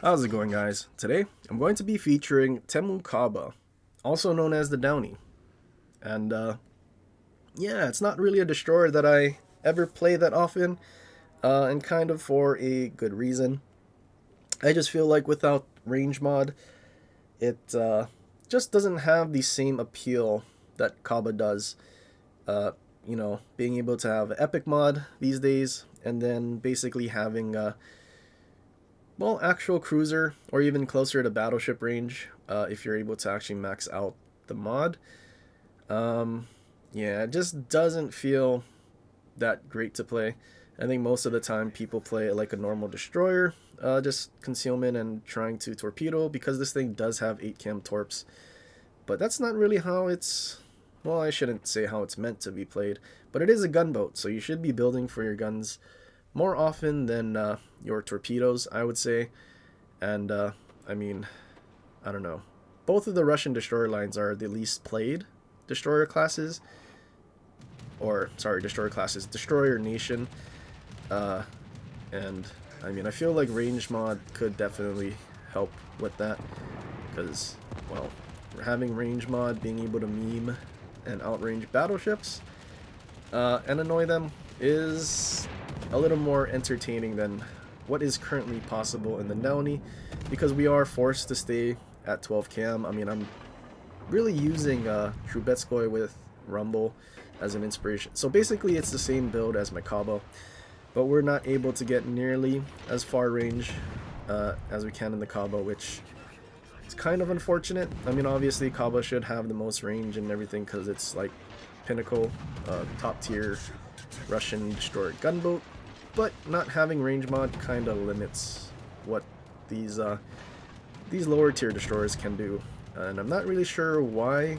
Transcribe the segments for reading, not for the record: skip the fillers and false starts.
How's it going, guys? Today I'm going to be featuring Temu Khaba, also known as the Downy. And yeah, it's not really a destroyer that I ever play that often, and kind of for a good reason. I just feel like without range mod, it just doesn't have the same appeal that Khaba does. Being able to have epic mod these days, and then basically having actual cruiser or even closer to battleship range if you're able to actually max out the mod. Yeah, it just doesn't feel that great to play. I think most of the time people play it like a normal destroyer, just concealment and trying to torpedo because this thing does have 8 cam torps. But that's not really how it's, well, I shouldn't say how it's meant to be played, but it is a gunboat, so you should be building for your guns more often than your torpedoes, I would say. And I mean, I don't know. Both of the Russian destroyer lines are the least played destroyer classes, or sorry, destroyer classes, destroyer nation. And I mean, I feel like range mod could definitely help with that, because, well, having range mod, being able to meme and outrange battleships and annoy them is a little more entertaining than what is currently possible in the Downey, because we are forced to stay at 12 cam. I mean, I'm really using Trubetskoy with Rumble as an inspiration. So basically it's the same build as my Khaba, but we're not able to get nearly as far range as we can in the Khaba, which is kind of unfortunate. I mean, obviously Khaba should have the most range and everything because it's like pinnacle, top tier Russian destroyer gunboat, but not having range mod kind of limits what these lower tier destroyers can do. And I'm not really sure why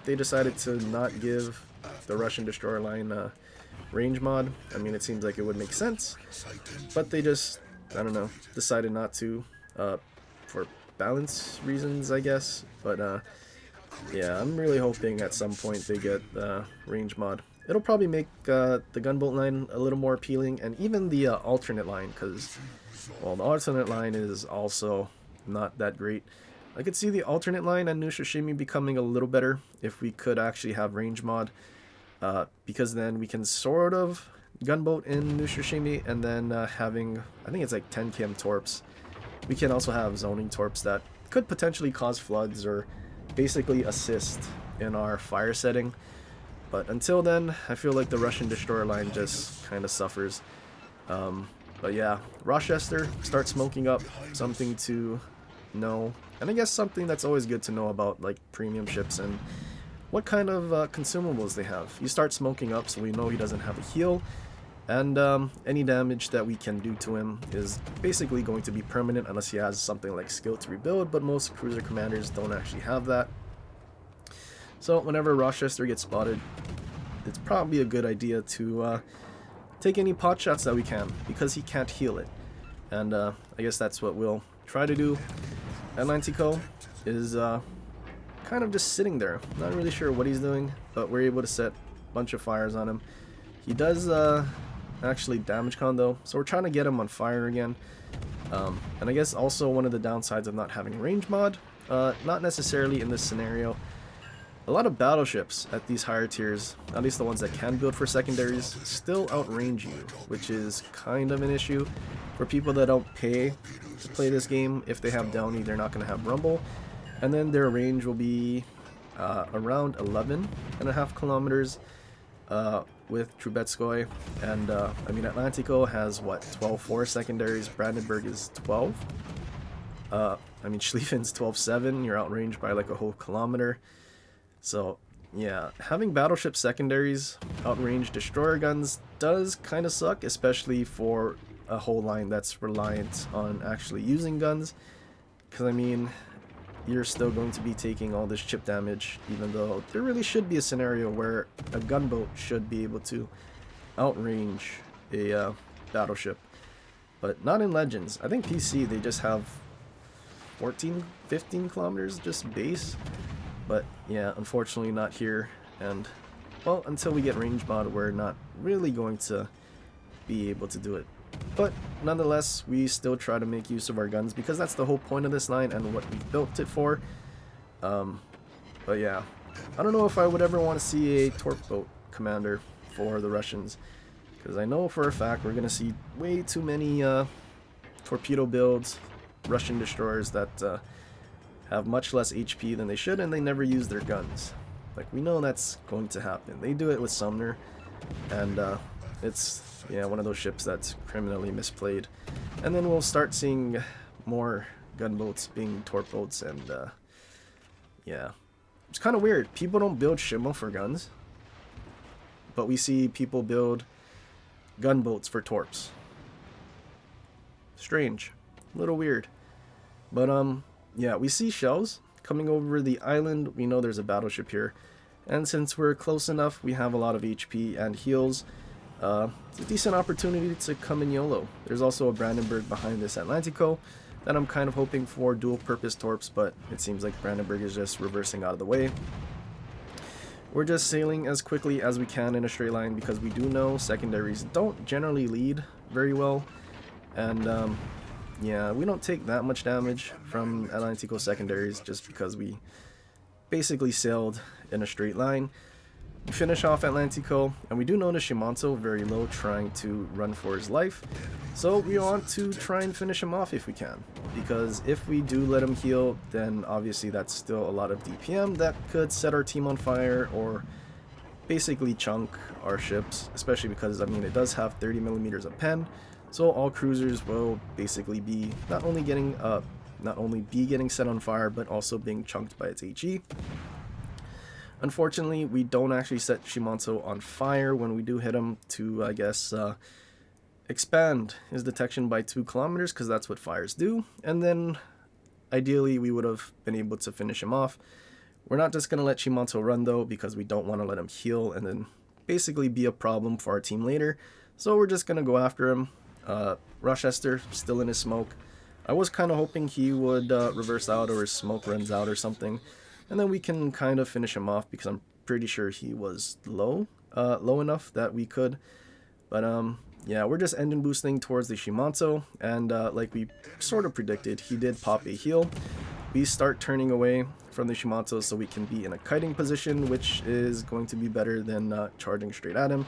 they decided to not give the Russian destroyer line range mod. I mean, it seems like it would make sense, but they just, I don't know, decided not to for balance reasons, I guess. But yeah, I'm really hoping at some point they get range mod. It'll probably make the gunboat line a little more appealing, and even the alternate line, because, well, the alternate line is also not that great. I could see the alternate line and New Shishimi becoming a little better if we could actually have range mod, because then we can sort of gunboat in New Shishimi, and then having, I think it's like 10 km torps. We can also have zoning torps that could potentially cause floods or basically assist in our fire setting. But until then, I feel like the Russian destroyer line just kind of suffers. But yeah, Rochester, start smoking up, something to know. And I guess something that's always good to know about like premium ships and what kind of consumables they have. You start smoking up so we know he doesn't have a heal. And any damage that we can do to him is basically going to be permanent unless he has something like skill to rebuild, but most cruiser commanders don't actually have that. So whenever Rochester gets spotted, it's probably a good idea to take any pot shots that we can, because he can't heal it. And I guess that's what we'll try to do. Atlantico is kind of just sitting there. Not really sure what he's doing, but we're able to set a bunch of fires on him. He does actually damage con though, so we're trying to get him on fire again. And I guess also one of the downsides of not having range mod, not necessarily in this scenario, a lot of battleships at these higher tiers, at least the ones that can build for secondaries, still outrange you, which is kind of an issue for people that don't pay to play this game. If they have Downey, they're not going to have Rumble, and then their range will be around 11.5 kilometers with Trubetskoy. And I mean, Atlantico has what, 12.4 secondaries, Brandenburg is 12. I mean, Schlieffen's 12.7, you're outranged by like a whole kilometer. So yeah, having battleship secondaries outrange destroyer guns does kind of suck, especially for a whole line that's reliant on actually using guns. Because I mean, you're still going to be taking all this chip damage, even though there really should be a scenario where a gunboat should be able to outrange a battleship. But not in Legends. I think PC, they just have 14, 15 kilometers just base. But yeah, unfortunately not here. And, well, until we get range mod, we're not really going to be able to do it. But nonetheless, we still try to make use of our guns because that's the whole point of this line and what we built it for. But yeah, I don't know if I would ever want to see a torp boat commander for the Russians, because I know for a fact we're going to see way too many torpedo builds, Russian destroyers that have much less HP than they should, and they never use their guns. Like, we know that's going to happen. They do it with Sumner, and it's, yeah, one of those ships that's criminally misplayed. And then we'll start seeing more gunboats being torp boats, and yeah. It's kind of weird. People don't build Shimo for guns, but we see people build gunboats for torps. Strange. A little weird. But yeah, we see shells coming over the island. We know there's a battleship here, and since we're close enough, we have a lot of HP and heals. It's a decent opportunity to come in YOLO. There's also a Brandenburg behind this Atlantico that I'm kind of hoping for dual purpose torps, but it seems like Brandenburg is just reversing out of the way. We're just sailing as quickly as we can in a straight line because we do know secondaries don't generally lead very well, and yeah, we don't take that much damage from Atlantico secondaries just because we basically sailed in a straight line. We finish off Atlantico, and we do notice Shimanto very low trying to run for his life, so we want to try and finish him off if we can, because if we do let him heal, then obviously that's still a lot of DPM that could set our team on fire or basically chunk our ships, especially because, I mean, it does have 30 millimeters of pen, so all cruisers will basically be not only getting set on fire, but also being chunked by its HE. Unfortunately, we don't actually set Shimanto on fire when we do hit him to, I guess, expand his detection by 2 kilometers, because that's what fires do, and then ideally we would have been able to finish him off. We're not just going to let Shimanto run though, because we don't want to let him heal and then basically be a problem for our team later, so we're just going to go after him. Rochester still in his smoke. I was kind of hoping he would reverse out or his smoke runs out or something, and then we can kind of finish him off, because I'm pretty sure he was low enough that we could. But yeah, we're just engine boosting towards the Shimanto, and like we sort of predicted, he did pop a heal. We start turning away from the Shimanto so we can be in a kiting position, which is going to be better than charging straight at him,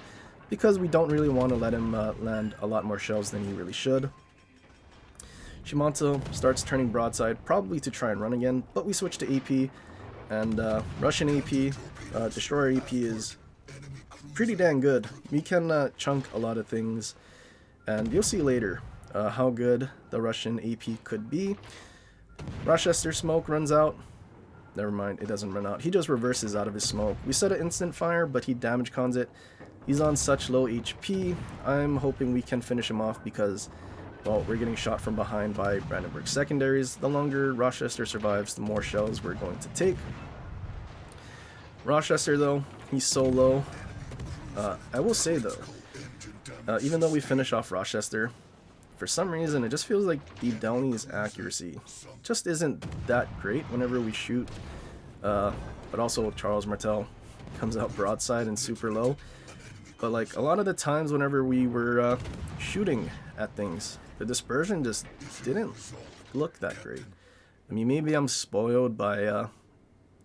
because we don't really want to let him land a lot more shells than he really should. Shimanto starts turning broadside, probably to try and run again, but we switch to AP. And Russian AP, destroyer AP is pretty dang good. We can chunk a lot of things, and you'll see later how good the Russian AP could be. Rochester smoke runs out. Never mind, it doesn't run out. He just reverses out of his smoke. We set an instant fire, but he damage cons it. He's on such low HP. I'm hoping we can finish him off because, well, we're getting shot from behind by Brandenburg secondaries. The longer Rochester survives, the more shells we're going to take. Rochester, though, he's so low. I will say, though, even though we finish off Rochester, for some reason, it just feels like the Downey's accuracy just isn't that great whenever we shoot. But also, Charles Martel comes out broadside and super low. But, like, a lot of the times whenever we were shooting at things, the dispersion just didn't look that great. I mean, maybe I'm spoiled by,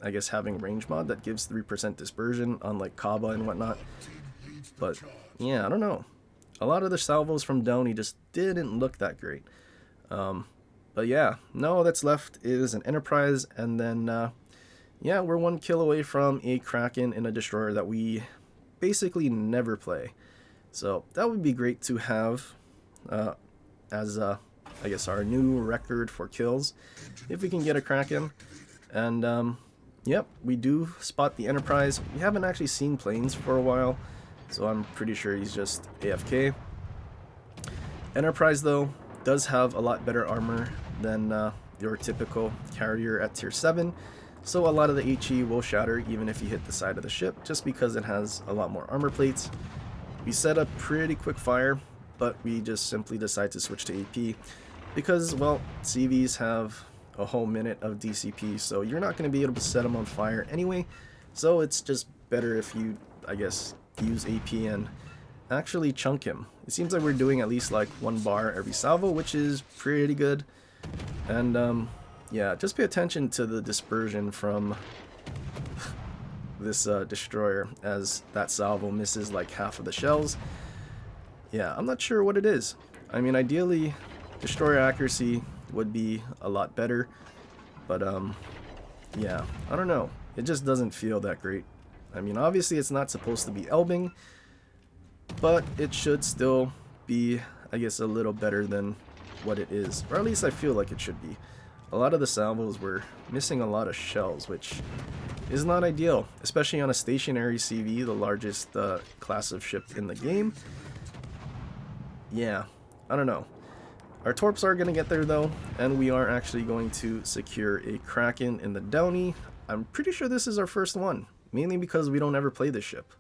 I guess, having range mod that gives 3% dispersion on, like, Khaba and whatnot. But, yeah, I don't know. A lot of the salvos from Downey just didn't look that great. But, yeah, now all that's left is an Enterprise, and then, yeah, we're 1 kill away from a Kraken in a destroyer that we basically never play. So, that would be great to have as I guess our new record for kills if we can get a Kraken. And yep, we do spot the Enterprise. We haven't actually seen planes for a while, so I'm pretty sure he's just AFK. Enterprise, though, does have a lot better armor than your typical carrier at tier 7, so a lot of the HE will shatter even if you hit the side of the ship, just because it has a lot more armor plates. We set a pretty quick fire, but we just simply decide to switch to AP because, well, CVs have a whole minute of DCP, so you're not going to be able to set them on fire anyway, so it's just better if you, I guess, use AP and actually chunk him. It seems like we're doing at least like 1 bar every salvo, which is pretty good. And yeah, just pay attention to the dispersion from this destroyer, as that salvo misses like half of the shells. Yeah, I'm not sure what it is. I mean, ideally, destroyer accuracy would be a lot better, but yeah, I don't know. It just doesn't feel that great. I mean, obviously it's not supposed to be elbing, but it should still be, I guess, a little better than what it is, or at least I feel like it should be. A lot of the salvos were missing a lot of shells, which is not ideal, especially on a stationary CV, the largest class of ship in the game. Yeah, I don't know. Our torps are going to get there though, and we are actually going to secure a Kraken in the Downey. I'm pretty sure this is our first one, mainly because we don't ever play this ship.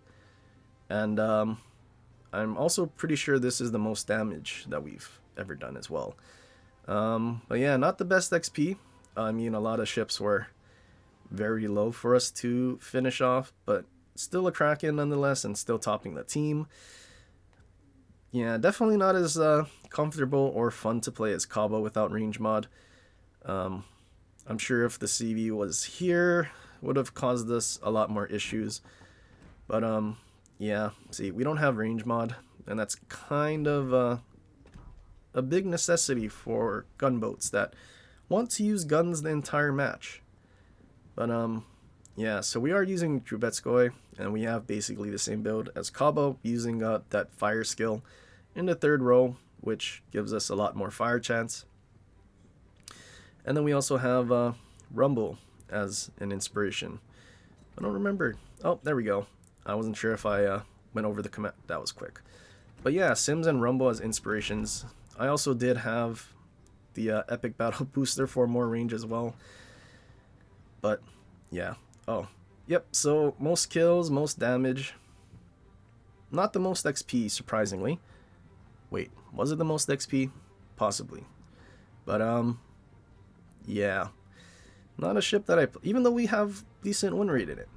And I'm also pretty sure this is the most damage that we've ever done as well. But yeah, not the best XP. I mean, a lot of ships were very low for us to finish off, but still a Kraken nonetheless, and still topping the team. Yeah, definitely not as comfortable or fun to play as Khaba without range mod. I'm sure if the CV was here, would have caused us a lot more issues. But yeah, see, we don't have range mod, and that's kind of a big necessity for gunboats that want to use guns the entire match. But yeah, so we are using Trubetskoy, and we have basically the same build as Khaba, using that fire skill in the 3rd row, which gives us a lot more fire chance. And then we also have Rumble as an inspiration. I don't remember. Oh, there we go. I wasn't sure if I went over the command. That was quick. But yeah, Sims and Rumble as inspirations. I also did have the Epic Battle Booster for more range as well. But yeah. Oh, yep. So most kills, most damage. Not the most XP, surprisingly. Wait, was it the most XP? Possibly. But yeah. Not a ship that even though we have decent win rate in it.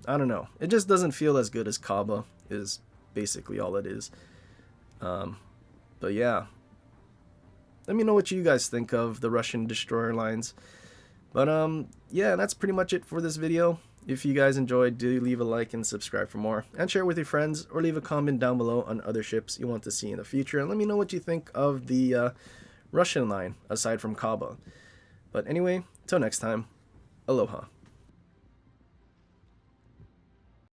I don't know. It just doesn't feel as good as Khaba, is basically all it is. But yeah. Let me know what you guys think of the Russian destroyer lines. But yeah, that's pretty much it for this video. If you guys enjoyed, do leave a like and subscribe for more, and share it with your friends, or leave a comment down below on other ships you want to see in the future, and let me know what you think of the Russian line aside from Khaba. But anyway, till next time, aloha.